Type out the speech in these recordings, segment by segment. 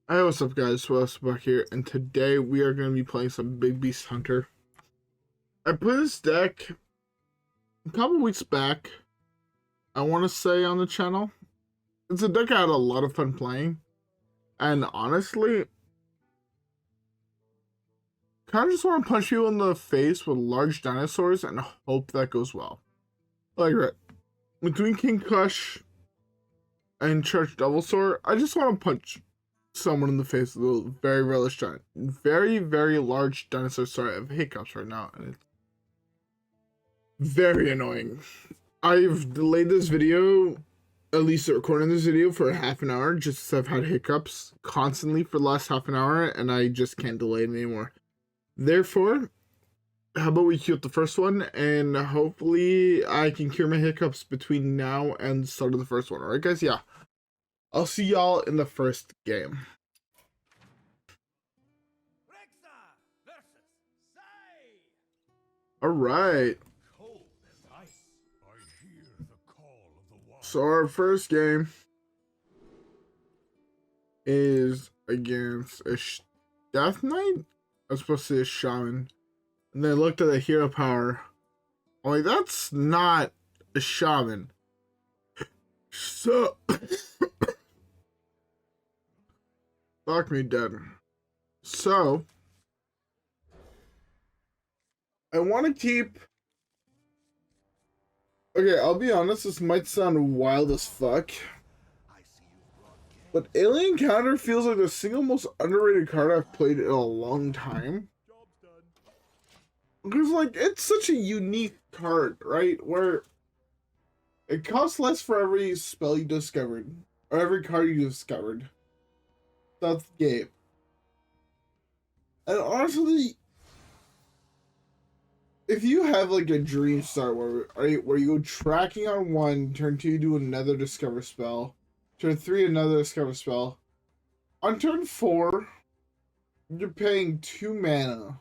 Hey, what's up guys, WhirlXbow here, and today we are going to be playing some Big Beast Hunter. I played this deck a couple weeks back, I want to say, on the channel. It's a deck I had a lot of fun playing, and honestly, kind of just want to punch you in the face with large dinosaurs and hope that goes well. Like, right, between King Krush and Church Devilsaur, I just want to punch someone in the face with a very large dinosaur. Sorry, I have hiccups right now, and it's very annoying. I've delayed this video, at least recording this video, for half an hour, just because I've had hiccups constantly for the last half an hour, and I just can't delay it anymore. Therefore, how about we cue up the first one, and hopefully I can cure my hiccups between now and the start of the first one. Alright guys, yeah. I'll see y'all in the first game. Alright. So our first game is against a Death Knight? I was supposed to say a Shaman. And then I looked at the hero power. I'm like, that's not a Shaman. So fuck me dead. So I want to keep. Okay, I'll be honest, this might sound wild as fuck, but Alien Counter feels like the single most underrated card I've played in a long time. Because, like, it's such a unique card, right? Where it costs less for every spell you discovered, or every card you discovered. That's the game. And honestly, if you have like a dream start where you go tracking on one, turn 2 you do another discover spell, turn 3 another discover spell, on turn 4 you're paying 2 mana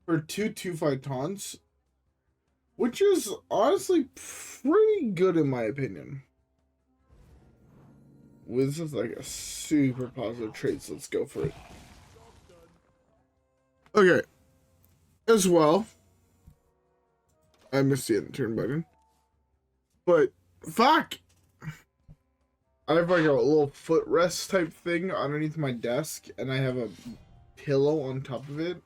for 2/2/5 taunts, which is honestly pretty good in my opinion. This is like a super positive trait, so let's go for it. Okay. As well, I missed the end turn button, but fuck, I have like a little footrest type thing underneath my desk, and I have a pillow on top of it,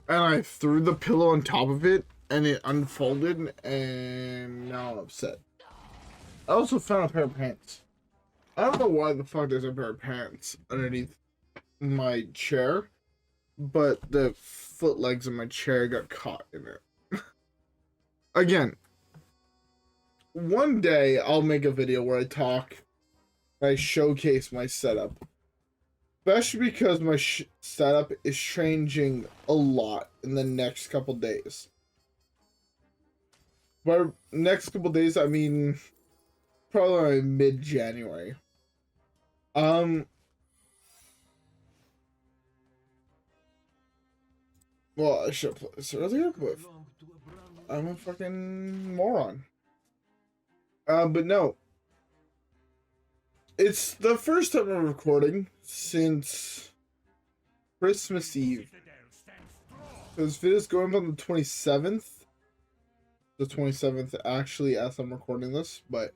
and I threw the pillow on top of it, and it unfolded, and now I'm upset. I also found a pair of pants. I don't know why the fuck there's a pair of pants underneath my chair, but the foot legs of my chair got caught in it. Again, one day I'll make a video where I showcase my setup. Especially because my setup is changing a lot in the next couple days. By next couple days, I mean probably mid-January. Well, I should have played this earlier, but I'm a fucking moron. But no. It's the first time I'm recording since Christmas Eve. This video is going on the 27th. The 27th, actually, as I'm recording this, but.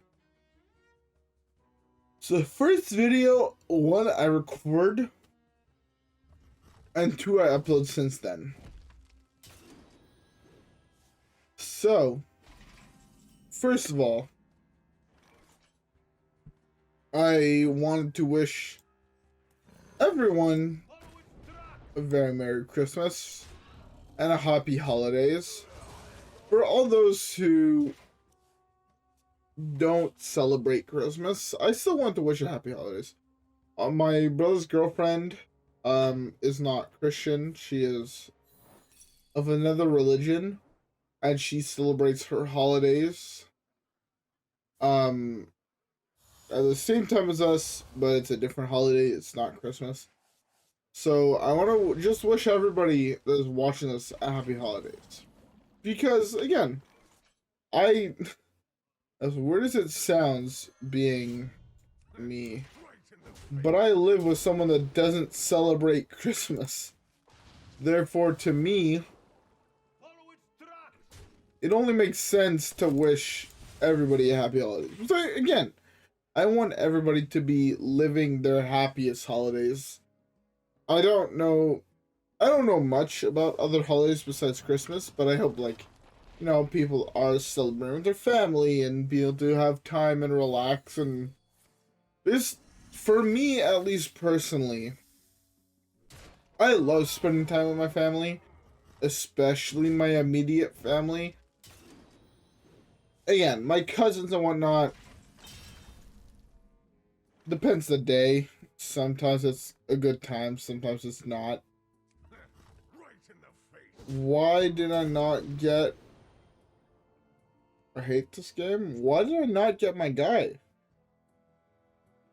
So the first video, 1, I record, and 2, I upload since then. So, first of all, I wanted to wish everyone a very Merry Christmas and a Happy Holidays. For all those who don't celebrate Christmas, I still want to wish a Happy Holidays. My brother's girlfriend is not Christian. She is of another religion, and she celebrates her holidays at the same time as us, but it's a different holiday. It's not Christmas. So I want to just wish everybody that is watching this a happy holidays. Because again, as weird as it sounds being me, But I live with someone that doesn't celebrate Christmas. Therefore, to me, it only makes sense to wish everybody a happy holiday. So again, I want everybody to be living their happiest holidays. I don't know much about other holidays besides Christmas, but I hope, like, you know, people are celebrating with their family and be able to have time and relax. And this, for me, at least personally, I love spending time with my family, especially my immediate family. Again, my cousins and whatnot, depends the day. Sometimes it's a good time, sometimes it's not. Why did I not get... I hate this game. Why did I not get my guy?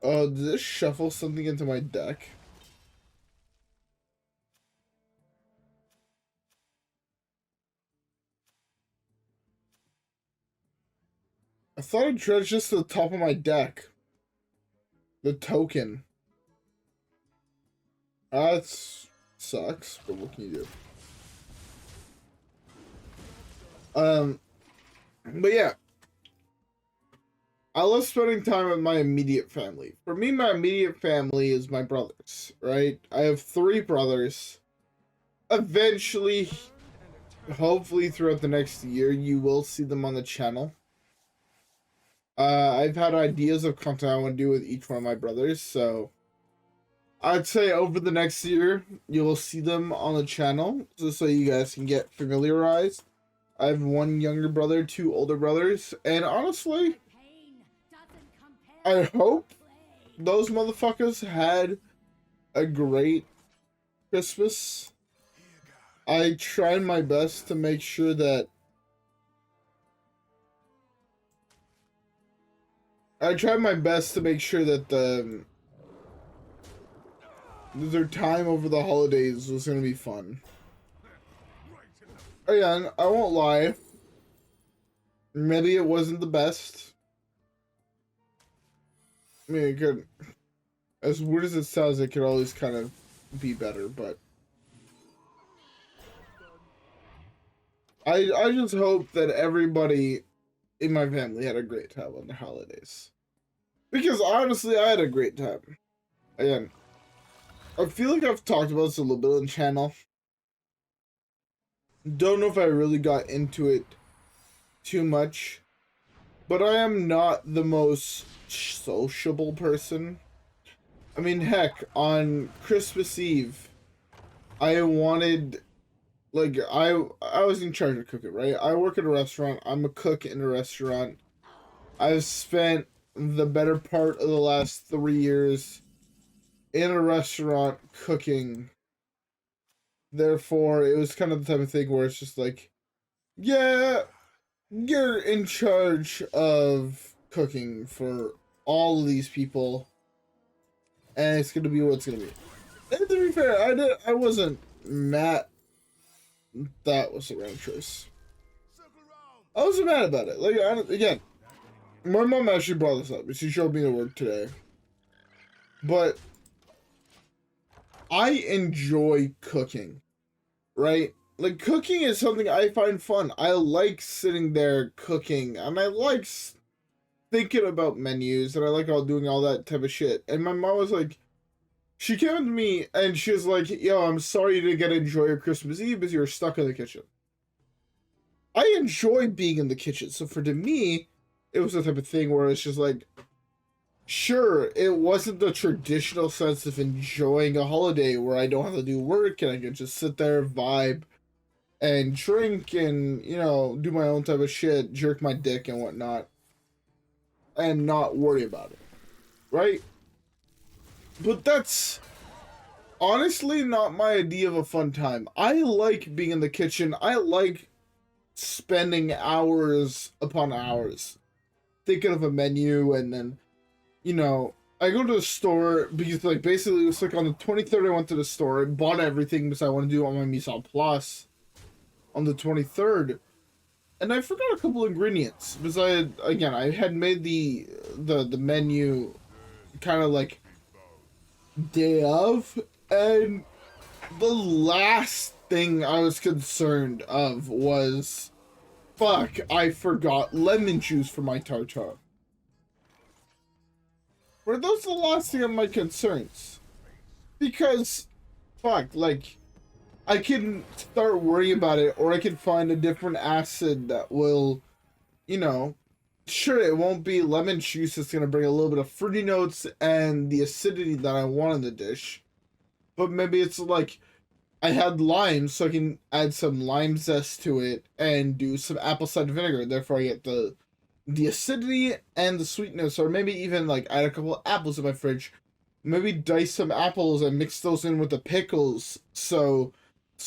Oh, did this shuffle something into my deck? I thought it dredged just to the top of my deck. The token. That sucks, but what can you do? But yeah. I love spending time with my immediate family. For me, my immediate family is my brothers, right? I have 3 brothers. Eventually, hopefully throughout the next year, you will see them on the channel. I've had ideas of content I want to do with each one of my brothers, so I'd say over the next year, you will see them on the channel, just so you guys can get familiarized. I have 1 younger brother, 2 older brothers, and honestly, I hope those motherfuckers had a great Christmas. I tried my best to make sure that their time over the holidays was going to be fun. Again, I won't lie. Maybe it wasn't the best. I mean, it could, as weird as it sounds, it could always kind of be better, but I just hope that everybody in my family had a great time on the holidays. Because honestly, I had a great time. Again, I feel like I've talked about this a little bit on the channel. Don't know if I really got into it too much. But I am not the most sociable person. I mean, heck, on Christmas Eve, I wanted... Like, I was in charge of cooking, right? I work at a restaurant. I'm a cook in a restaurant. I've spent the better part of the last 3 years in a restaurant cooking. Therefore, it was kind of the type of thing where it's just like, yeah, you're in charge of cooking for all of these people, and it's gonna be what it's gonna be. And to be fair, I wasn't mad. That was the wrong choice. I wasn't mad about it. Like, again, my mom actually brought this up. She showed me the work today. But I enjoy cooking, right? Like, cooking is something I find fun. I like sitting there cooking, and I like thinking about menus, and I like doing all that type of shit. And my mom was like, she came to me, and she was like, yo, I'm sorry you didn't get to enjoy your Christmas Eve because you were stuck in the kitchen. I enjoy being in the kitchen, so to me, it was the type of thing where it's just like, sure, it wasn't the traditional sense of enjoying a holiday where I don't have to do work, and I can just sit there, vibe, and drink, and, you know, do my own type of shit, jerk my dick and whatnot, and not worry about it, right? But that's honestly not my idea of a fun time. I like being in the kitchen. I like spending hours upon hours thinking of a menu, and then, you know, I go to the store because, like, basically it was like on the 23rd I went to the store and bought everything because I want to do it on my Mise en Place on the 23rd. And I forgot a couple ingredients because I had made the menu kind of like day of, and the last thing I was concerned of was, fuck, I forgot lemon juice for my tartar. Were those the last thing of my concerns? Because, fuck, like, I can start worrying about it, or I can find a different acid that will, you know, sure, it won't be lemon juice. It's going to bring a little bit of fruity notes and the acidity that I want in the dish. But maybe it's like, I had lime, so I can add some lime zest to it and do some apple cider vinegar. Therefore, I get the acidity and the sweetness, or maybe even like add a couple of apples in my fridge. Maybe dice some apples and mix those in with the pickles. So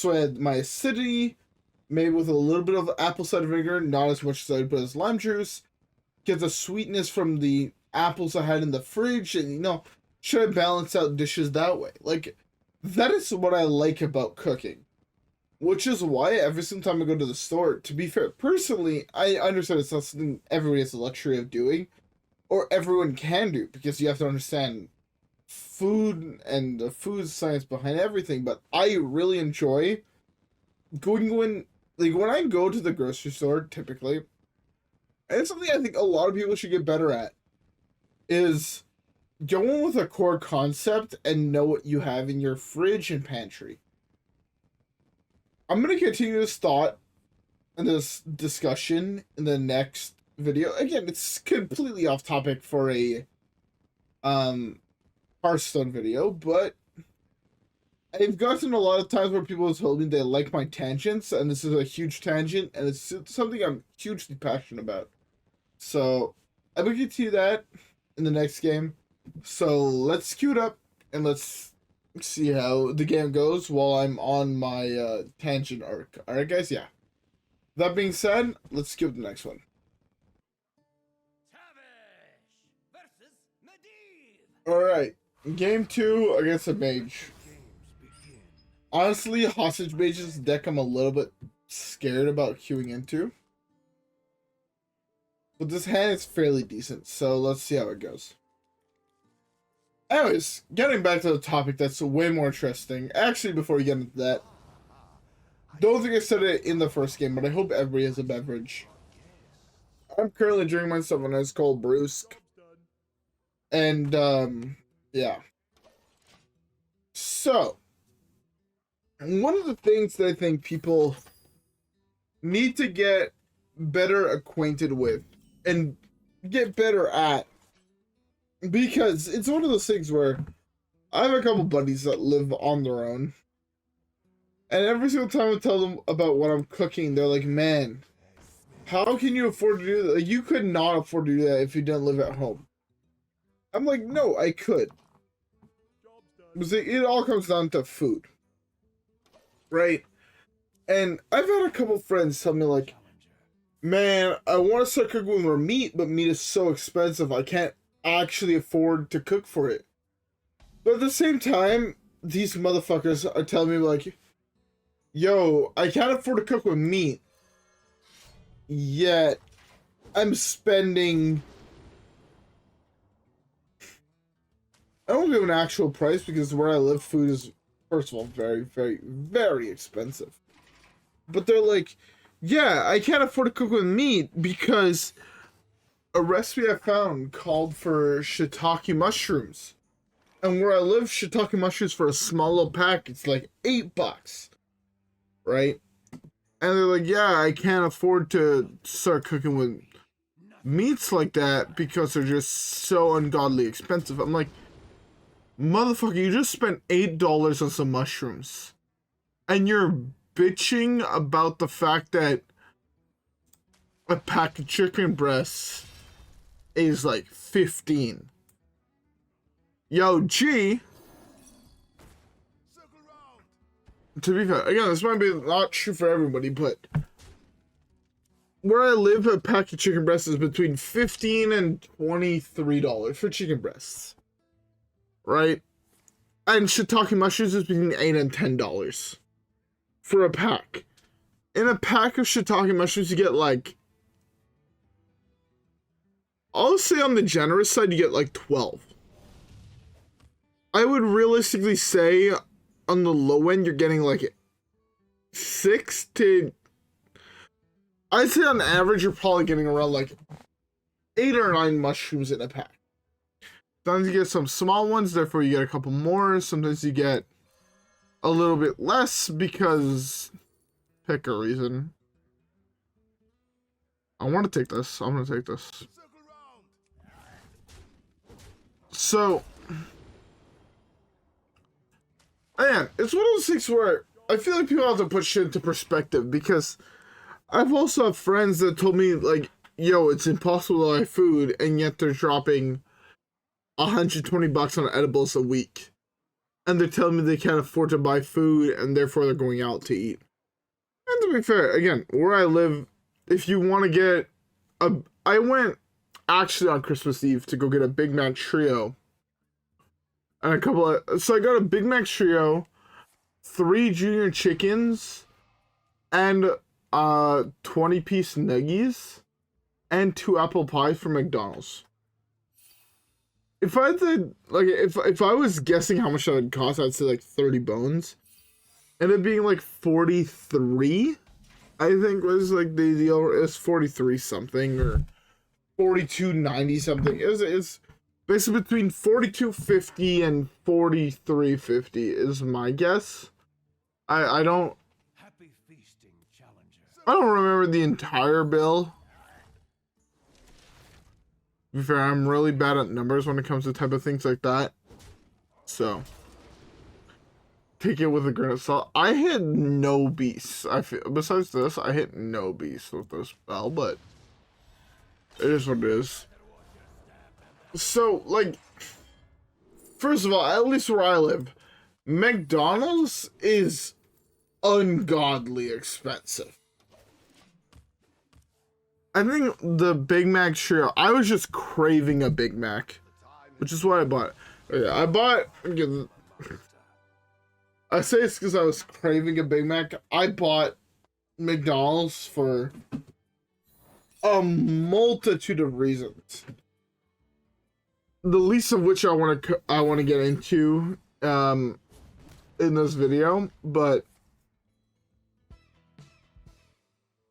I had my acidity, maybe with a little bit of apple cider vinegar, not as much as I put as lime juice. Get the sweetness from the apples I had in the fridge, and, you know, should I balance out dishes that way? Like, that is what I like about cooking. Which is why every single time I go to the store, to be fair, personally, I understand it's not something everybody has the luxury of doing, or everyone can do, because you have to understand food and the food science behind everything, but I really enjoy when I go to the grocery store, typically, and it's something I think a lot of people should get better at, is going with a core concept and know what you have in your fridge and pantry. I'm going to continue this thought and this discussion in the next video. Again, it's completely off topic for a Hearthstone video, but I've gotten a lot of times where people have told me they like my tangents, and this is a huge tangent, and it's something I'm hugely passionate about. So I'm going to continue that in the next game. So let's queue it up, and let's see how the game goes while I'm on my tangent arc. Alright, guys? Yeah. That being said, let's skip the next one. Alright. Game 2 against a mage. Honestly, hostage mages deck I'm a little bit scared about queuing into. But this hand is fairly decent, so let's see how it goes. Anyways, getting back to the topic that's way more interesting. Actually, before we get into that, don't think I said it in the first game, but I hope everybody has a beverage. I'm currently drinking myself a nice cold brewsk. And, yeah. So, one of the things that I think people need to get better acquainted with and get better at, because it's one of those things where I have a couple buddies that live on their own, and every single time I tell them about what I'm cooking, they're like, man, how can you afford to do that? Like, you could not afford to do that if you didn't live at home. I'm like, no, I could. Because it all comes down to food. Right? And I've had a couple friends tell me, like, man, I want to start cooking with more meat, but meat is so expensive, I can't actually afford to cook for it. But at the same time, these motherfuckers are telling me, like, yo, I can't afford to cook with meat, yet I'm spending... I don't give an actual price, because where I live, food is, first of all, very, very, very expensive. But they're like, yeah, I can't afford to cook with meat because a recipe I found called for shiitake mushrooms. And where I live, shiitake mushrooms for a small little pack, it's like $8. Right? And they're like, yeah, I can't afford to start cooking with meats like that because they're just so ungodly expensive. I'm like, motherfucker, you just spent $8 on some mushrooms. And you're bitching about the fact that a pack of chicken breasts is like 15. Yo, G. To be fair, again, this might be not true for everybody, but where I live, a pack of chicken breasts is between $15 and $23 for chicken breasts. Right? And shiitake mushrooms is between $8 and $10 for a pack. In a pack of shiitake mushrooms, you get like, I'll say on the generous side, you get like 12. I would realistically say on the low end, you're getting like 6 to, I'd say on average, you're probably getting around like 8 or 9 mushrooms in a pack. Sometimes you get some small ones, therefore you get a couple more. Sometimes you get a little bit less because pick a reason. I want to take this. I'm going to take this. So, man, it's one of those things where I feel like people have to put shit into perspective, because I've also had friends that told me, like, yo, it's impossible to buy food, and yet they're dropping $120 on edibles a week. And they're telling me they can't afford to buy food, and therefore they're going out to eat. And to be fair, again, where I live, if you want to get a... I went actually on Christmas Eve to go get a Big Mac Trio. And a couple of... So I got a Big Mac Trio, 3 junior chickens, and 20-piece nuggies, and 2 apple pies from McDonald's. If I had to, like, if I was guessing how much that would cost, I'd say like 30 bones. And it being like 43, I think was like the deal. It was 43 something or 42.90 something. It's basically between 42.50 and 43.50 is my guess. I don't remember the entire bill. To be fair, I'm really bad at numbers when it comes to type of things like that. So, take it with a grain of salt. I hit no beasts. I feel, besides this, I hit no beasts with this spell, but it is what it is. So, like, first of all, at least where I live, McDonald's is ungodly expensive. I think the Big Mac Trio, I was just craving a Big Mac, which is why I bought it. Yeah, I bought, I say it's because I was craving a Big Mac. I bought McDonald's for a multitude of reasons. The least of which I want to get into in this video, but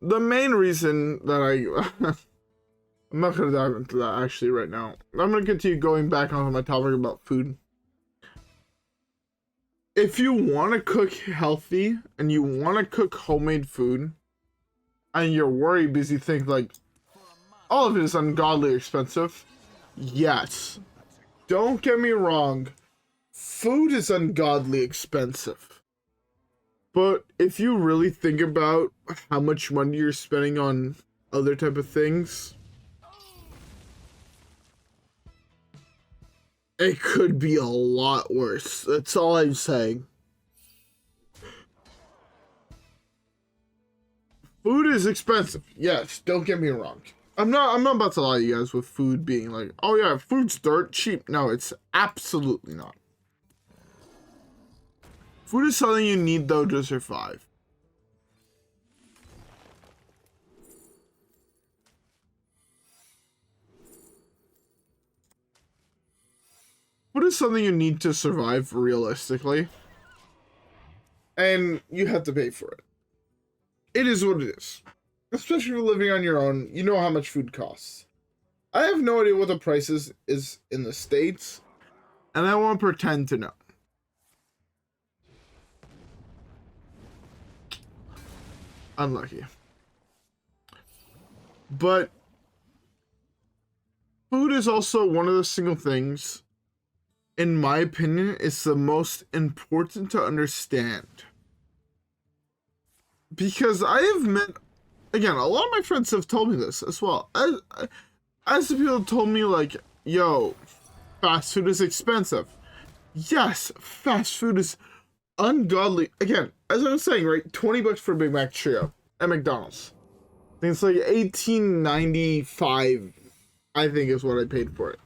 the main reason that I'm not going to dive into that actually right now. I'm going to continue going back onto my topic about food. If you want to cook healthy and you want to cook homemade food and you're worried because you think like all of it is ungodly expensive, yes. Don't get me wrong. Food is ungodly expensive. But if you really think about how much money you're spending on other type of things, it could be a lot worse. That's all I'm saying. Food is expensive. Yes, don't get me wrong. I'm not about to lie to you guys with food being like, oh yeah, food's dirt cheap. No, it's absolutely not. Food is something you need, though, to survive. Food is something you need to survive realistically. And you have to pay for it. It is what it is. Especially if you're living on your own, you know how much food costs. I have no idea what the price is in the States, and I won't pretend to know. Unlucky. But food is also one of the single things, in my opinion, is the most important to understand. Because I have met, again, a lot of my friends have told me this as well. As the people told me, like, yo, fast food is expensive. Yes, fast food is ungodly. Again, as I was saying, right, $20 for a Big Mac Trio at McDonald's. I think it's like $18.95, I think is what I paid for it.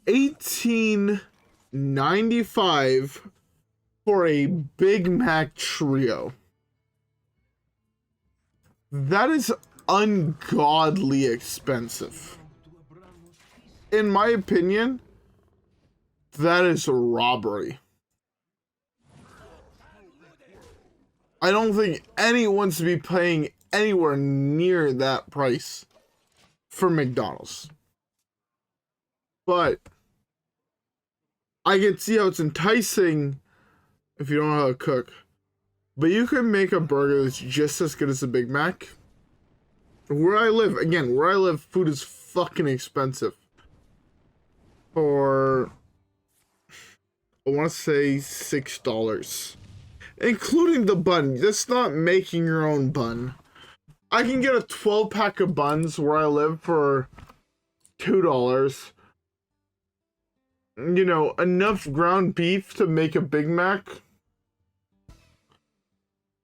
$18.95 for a Big Mac Trio. That is ungodly expensive. In my opinion, That is a robbery. I don't think anyone should be paying anywhere near that price for McDonald's. But I can see how it's enticing if you don't know how to cook. But you can make a burger that's just as good as a Big Mac. Where I live, food is fucking expensive. For, I want to say $6. Including the bun. That's not making your own bun. I can get a 12-pack of buns where I live for $2. You know, enough ground beef to make a Big Mac.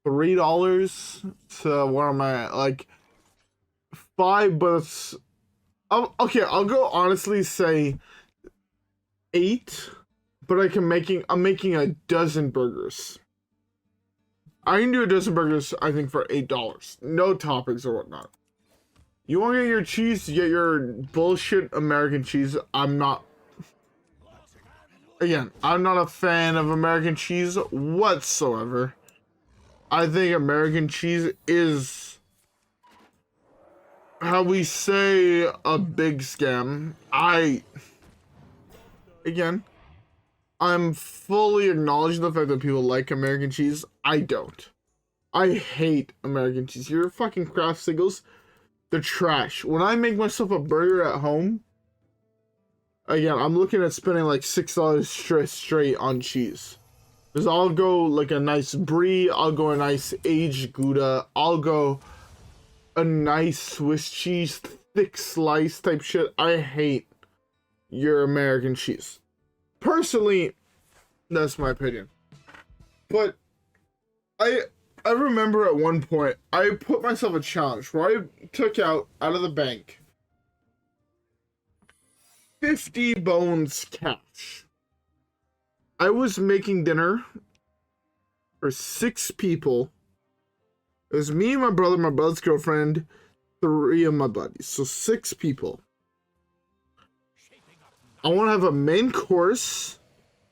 $3. So what am I at? Like $5, but it's, okay, I'll go honestly say $8. But I'm making a dozen burgers. I can do a dozen burgers, I think, for $8. No toppings or whatnot. You want to get your cheese, you get your bullshit American cheese. I'm not a fan of American cheese whatsoever. I think American cheese is, how we say, a big scam. I'm fully acknowledging the fact that people like American cheese. I don't. I hate American cheese. Your fucking Kraft singles, they're trash. When I make myself a burger at home, again, I'm looking at spending like $6 straight on cheese. Because I'll go like a nice brie, I'll go a nice aged Gouda, I'll go a nice Swiss cheese, thick slice type shit. I hate your American cheese. Personally, that's my opinion. But I remember at one point, I put myself a challenge where I took out of the bank 50 bones cash. I was making dinner for 6 people. It was me, my brother, my brother's girlfriend, 3 of my buddies. So 6 people. I want to have a main course,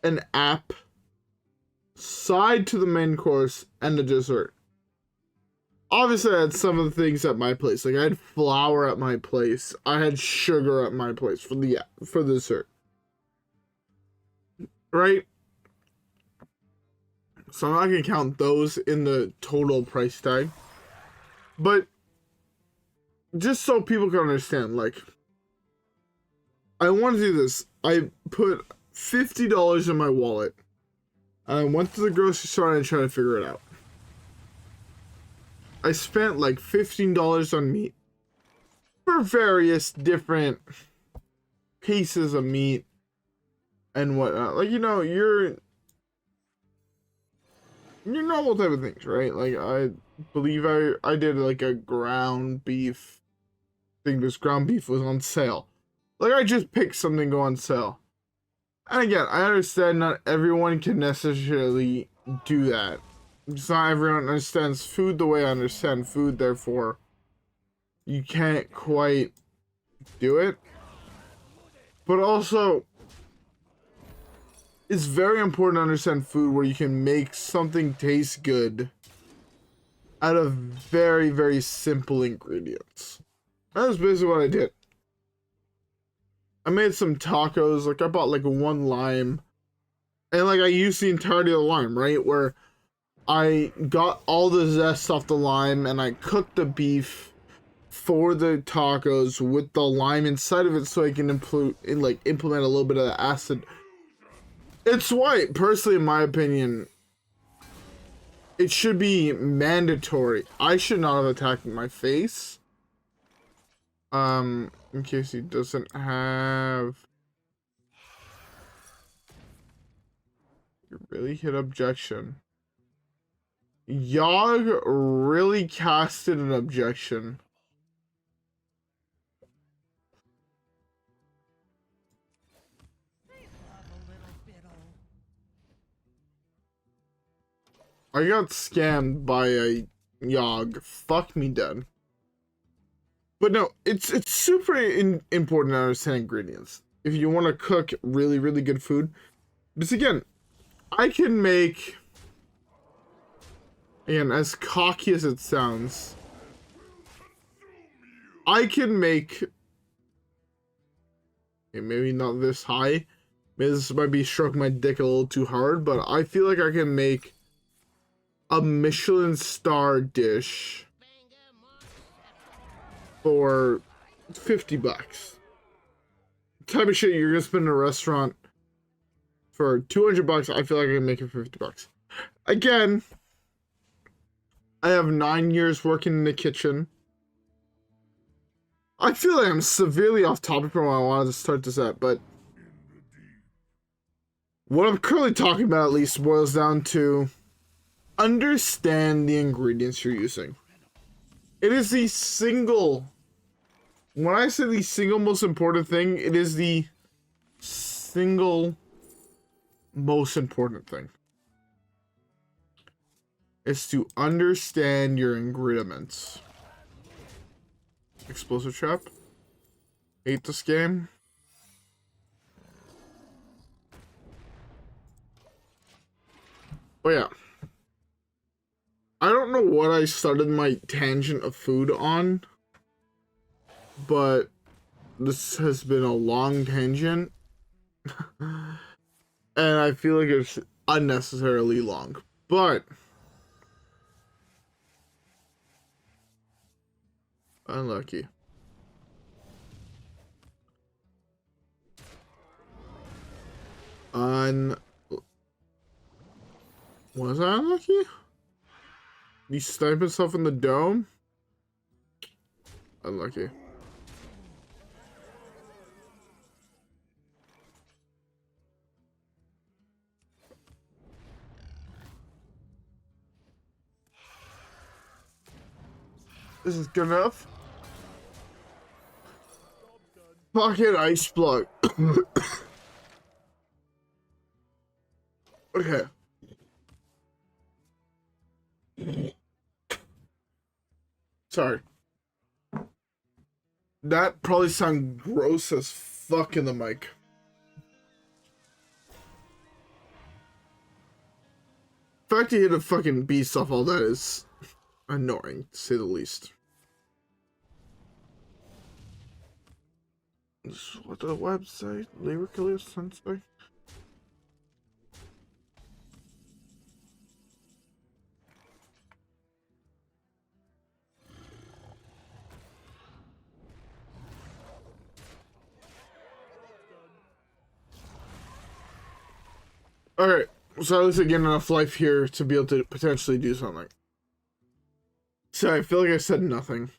an app, side to the main course, and a dessert. Obviously, I had some of the things at my place. Like, I had flour at my place. I had sugar at my place for the dessert. Right? So I'm not going to count those in the total price tag. But just so people can understand, like, I want to do this. I put $50 in my wallet. And I went to the grocery store and I tried to figure it out. I spent like $15 on meat. For various different pieces of meat and whatnot. Like, you know, your normal type of things, right? Like, I believe I did like a ground beef. I think this ground beef was on sale. Like, I just picked something to go on sale. And again, I understand not everyone can necessarily do that. Just not everyone understands food the way I understand food, therefore, you can't quite do it. But also, it's very important to understand food where you can make something taste good out of very, very simple ingredients. That's basically what I did. I made some tacos. Like, I bought like 1 lime. And like, I used the entirety of the lime, right? Where I got all the zest off the lime and I cooked the beef for the tacos with the lime inside of it so I can implement a little bit of the acid. It's why, personally, in my opinion, it should be mandatory. I should not have attacked my face. In case he doesn't have... You really hit objection. Yogg really casted an objection. I got scammed by a Yogg. Fuck me dead. But no, it's super important to understand ingredients. If you want to cook really, really good food, Because again, I can make, again, as cocky as it sounds, I can make, okay, maybe not this high, maybe this might be stroking my dick a little too hard, but I feel like I can make a Michelin star dish for $50. Type of shit you're gonna spend in a restaurant for $200. I feel like I can make it for $50. Again, I have 9 years working in the kitchen. I feel like I'm severely off topic from what I wanted to start this at, but what I'm currently talking about at least boils down to understand the ingredients you're using. It is the single, when I say the single most important thing, it is the single most important thing. Is to understand your ingredients. Explosive trap. Hate this game. Oh yeah. I don't know what I started my tangent of food on, but this has been a long tangent. And I feel like it's unnecessarily long. But unlucky. Was I unlucky? He sniped himself in the dome? Unlucky. This is good enough. Pocket ice block. Okay. Sorry. That probably sounded gross as fuck in the mic. The fact you hit a fucking beast off all that is annoying, to say the least. What the website? Lyrical Sensei? Alright, so at least I get enough life here to be able to potentially do something. So I feel like I said nothing.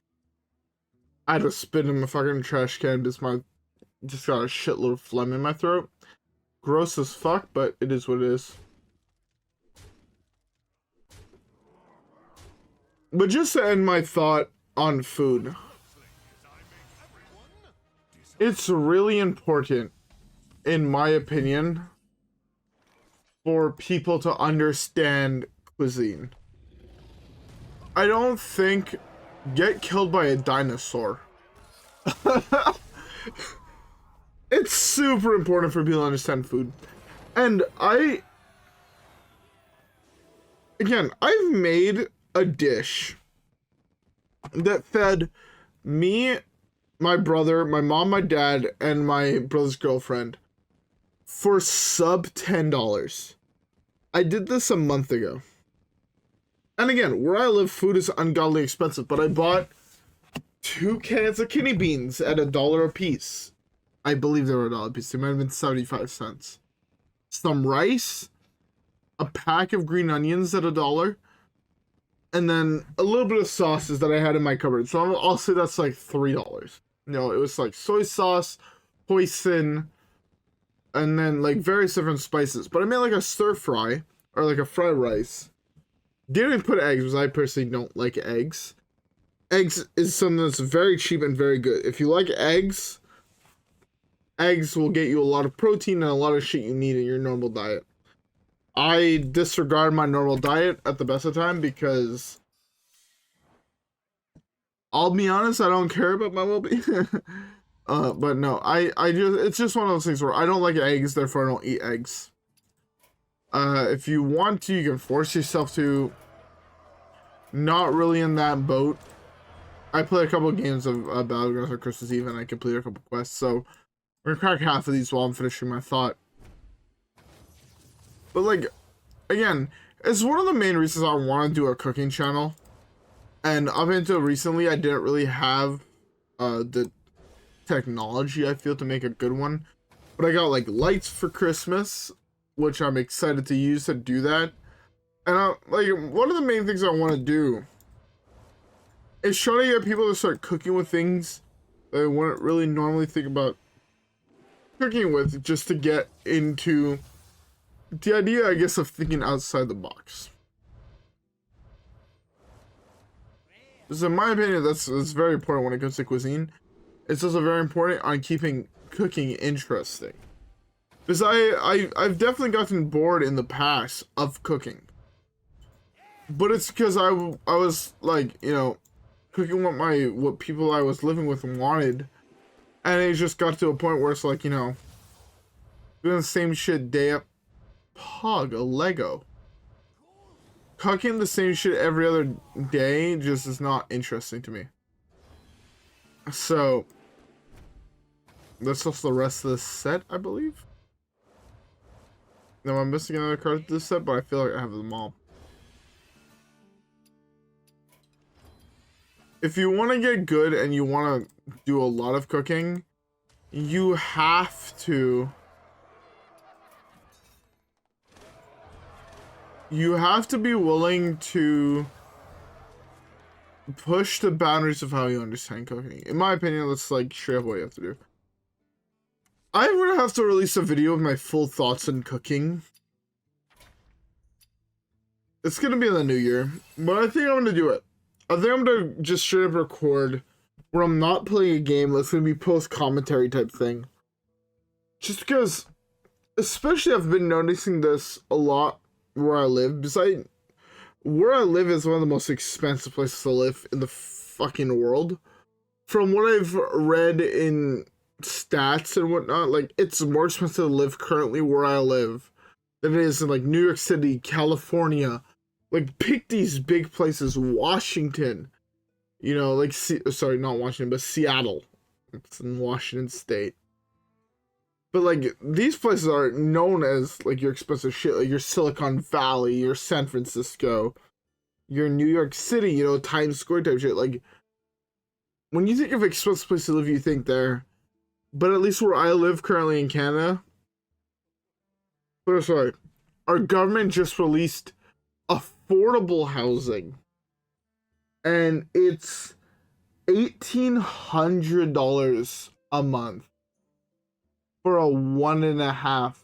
I had to spit in my fucking trash can because my just got a shitload of phlegm in my throat. Gross as fuck, but it is what it is. But just to end my thought on food, it's really important, in my opinion, for people to understand cuisine. I don't think get killed by a dinosaur. It's super important for people to understand food. And I've made a dish that fed me, my brother, my mom, my dad, and my brother's girlfriend for sub $10. I did this a month ago. And again, where I live, food is ungodly expensive, but I bought 2 cans of kidney beans at $1 a piece. I believe they were $1 a piece. They might have been 75 cents. Some rice, a pack of green onions at $1, and then a little bit of sauces that I had in my cupboard. So I'll say that's like $3. No, it was like soy sauce, hoisin, and then like various different spices. But I made like a stir fry, or like a fried rice. Didn't put eggs because I personally don't like eggs. Eggs is something that's very cheap and very good. If you like eggs, eggs will get you a lot of protein and a lot of shit you need in your normal diet. I disregard my normal diet at the best of time because I'll be honest, I don't care about my well-being. But no, I just, it's just one of those things where I don't like eggs, therefore I don't eat eggs. If you want to, you can force yourself to. Not really in that boat. I played a couple of games of Battlegrounds on Christmas Eve, and I completed a couple quests, so we're gonna crack half of these while I'm finishing my thought. But like, again, it's one of the main reasons I want to do a cooking channel. And up until recently, I didn't really have the technology, I feel, to make a good one. But I got like lights for Christmas, which I'm excited to use to do that. And like, one of the main things I want to do is try to get people to start cooking with things they wouldn't really normally think about cooking with, just to get into the idea, I guess, of thinking outside the box. Because in my opinion, that's very important when it comes to cuisine. It's also very important on keeping cooking interesting. Because I've definitely gotten bored in the past of cooking. But it's because I was like, you know, cooking what people I was living with wanted. And it just got to a point where it's like, you know, doing the same shit day up. Pog, a Lego. Cooking the same shit every other day just is not interesting to me. So, that's also the rest of the set, I believe. No, I'm missing another card to this set, but I feel like I have them all. If you want to get good and you want to do a lot of cooking, you have to... You have to be willing to push the boundaries of how you understand cooking. In my opinion, that's like straight up what you have to do. I'm gonna have to release a video of my full thoughts on cooking. It's gonna be in the new year, but I think I'm gonna do it. I think I'm gonna just straight up record where I'm not playing a game. It's gonna be post-commentary type thing. Just because, especially I've been noticing this a lot where I live. Besides, where I live is one of the most expensive places to live in the fucking world. From what I've read in stats and whatnot, like, it's more expensive to live currently where I live than it is in, like, New York City, California. Like, pick these big places. Washington. You know, like, sorry, not Washington, but Seattle. It's in Washington State. But, like, these places are known as, like, your expensive shit. Like, your Silicon Valley, your San Francisco, your New York City, you know, Times Square type shit. Like, when you think of expensive place to live, you think there. But at least where I live currently in Canada, but sorry, our government just released affordable housing. And it's $1,800 a month. For a 1.5.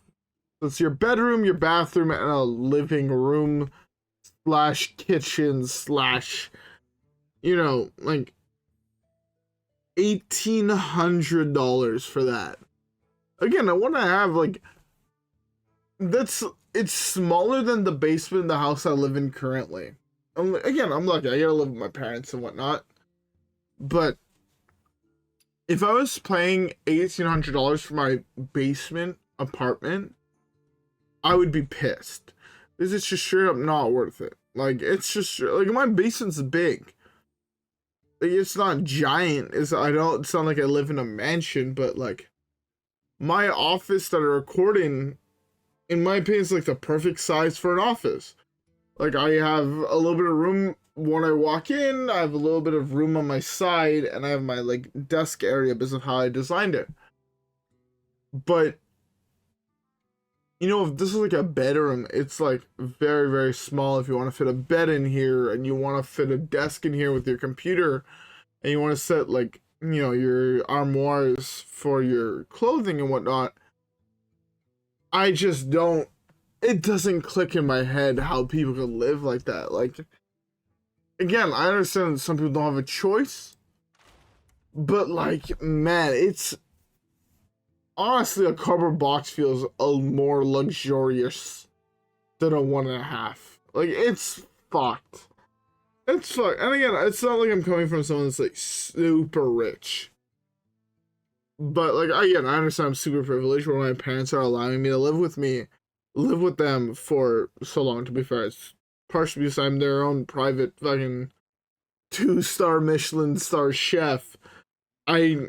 So it's your bedroom, your bathroom, and a living room / kitchen / you know, like $1,800 for that. Again, I want to have like it's smaller than the basement in the house I live in currently. Again, I'm lucky. I gotta live with my parents and whatnot, but if I was paying $1,800 for my basement apartment, I would be pissed. Because it's just straight up not worth it. Like, it's just, like, my basement's big. Like, it's not giant. It's not like I live in a mansion, but, like, my office that I record in my opinion, is, like, the perfect size for an office. Like, I have a little bit of room when I walk in, I have a little bit of room on my side, and I have my, like, desk area because of how I designed it. But, you know, if this is, like, a bedroom, it's, like, very, very small. If you want to fit a bed in here, and you want to fit a desk in here with your computer, and you want to set, like, you know, your armoires for your clothing and whatnot, I just don't, it doesn't click in my head how people can live like that. Like, again, I understand that some people don't have a choice, but, like, man, it's honestly, a cardboard box feels more luxurious than a 1.5. Like, it's fucked. It's fucked. And again, it's not like I'm coming from someone that's, like, super rich. But, like, again, I understand I'm super privileged where my parents are allowing me to live with me, live with them for so long, to be fair. It's partially because I'm their own private fucking 2-star Michelin star chef. I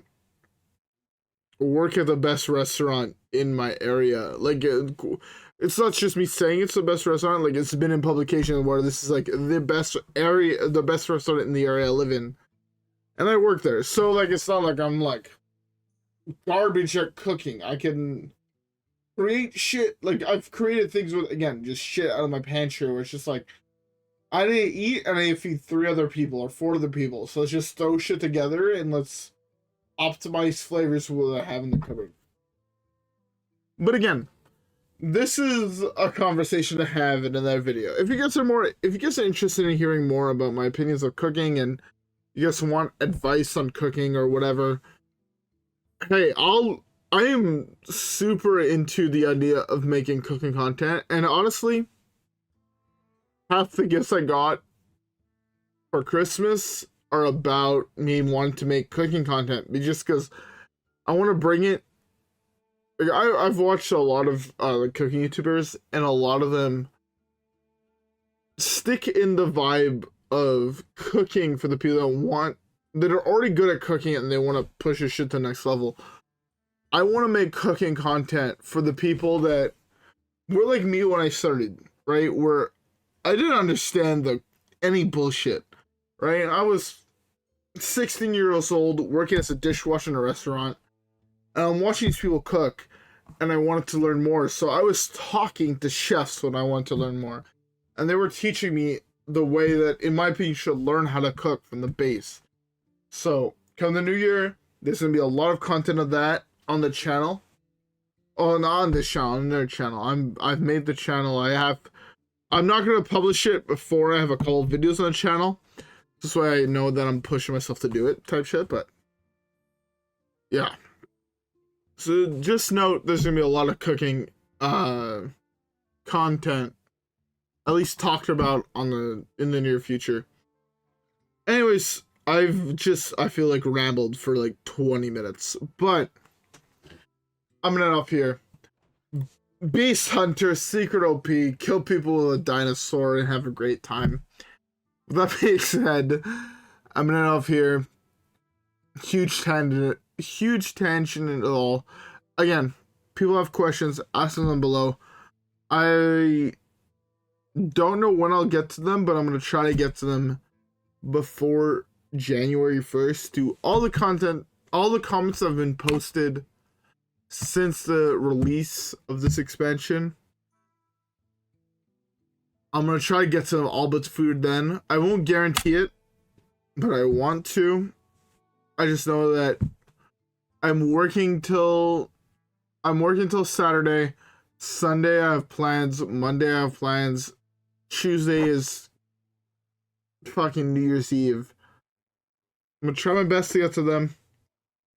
work at the best restaurant in my area. Like, it's not just me saying it's the best restaurant. Like, it's been in publication where this is like the best restaurant in the area I live in, and I work there. So like, it's not like I'm like garbage at cooking. I can create shit. Like, I've created things with, again, just shit out of my pantry where it's just like, I need to eat and I need to feed 3 other people or 4 other people. So let's just throw shit together and let's optimize flavors what I have in the cupboard. But again, this is a conversation to have in another video. If you guys are interested in hearing more about my opinions of cooking and you guys want advice on cooking or whatever, hey, I am super into the idea of making cooking content, and honestly, half the gifts I got for Christmas are about me wanting to make cooking content, just because I want to bring it. Like, I've watched a lot of like cooking YouTubers, and a lot of them stick in the vibe of cooking for the people that are already good at cooking and they want to push this shit to the next level. I want to make cooking content for the people that were like me when I started, right? Where I didn't understand any bullshit, right? I was 16 years old working as a dishwasher in a restaurant, and I'm watching these people cook, and I wanted to learn more. So I was talking to chefs when I wanted to learn more, and they were teaching me the way that, in my opinion, you should learn how to cook from the base. So come the new year, there's gonna be a lot of content of that on the channel. Oh, not on this channel, on another channel. I've made the channel. I'm not gonna publish it before I have a couple of videos on the channel. This way I know that I'm pushing myself to do it, type shit. But yeah. So just note, there's gonna be a lot of cooking content, at least talked about in the near future. Anyways, I feel like rambled for like 20 minutes, but I'm gonna end off here. Beast Hunter, Secret OP, kill people with a dinosaur and have a great time. With that being said, I'm gonna end off here. Huge tangent at all. Again, people have questions, ask them below. I don't know when I'll get to them, but I'm gonna try to get to them before January 1st. To all the comments that have been posted since the release of this expansion, I'm gonna try to get to them all but food then. I won't guarantee it, but I want to. I just know that I'm working till Saturday. Sunday I have plans. Monday I have plans. Tuesday is fucking New Year's Eve. I'm gonna try my best to get to them.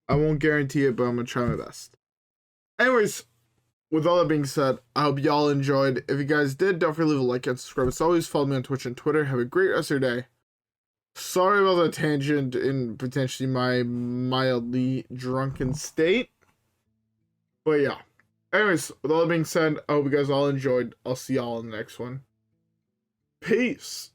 I won't guarantee it, but I'm gonna try my best. Anyways, with all that being said, I hope y'all enjoyed. If you guys did, don't forget to leave a like and subscribe. As always, follow me on Twitch and Twitter. Have a great rest of your day. Sorry about the tangent in potentially my mildly drunken state. But yeah. Anyways, with all that being said, I hope you guys all enjoyed. I'll see y'all in the next one. Peace.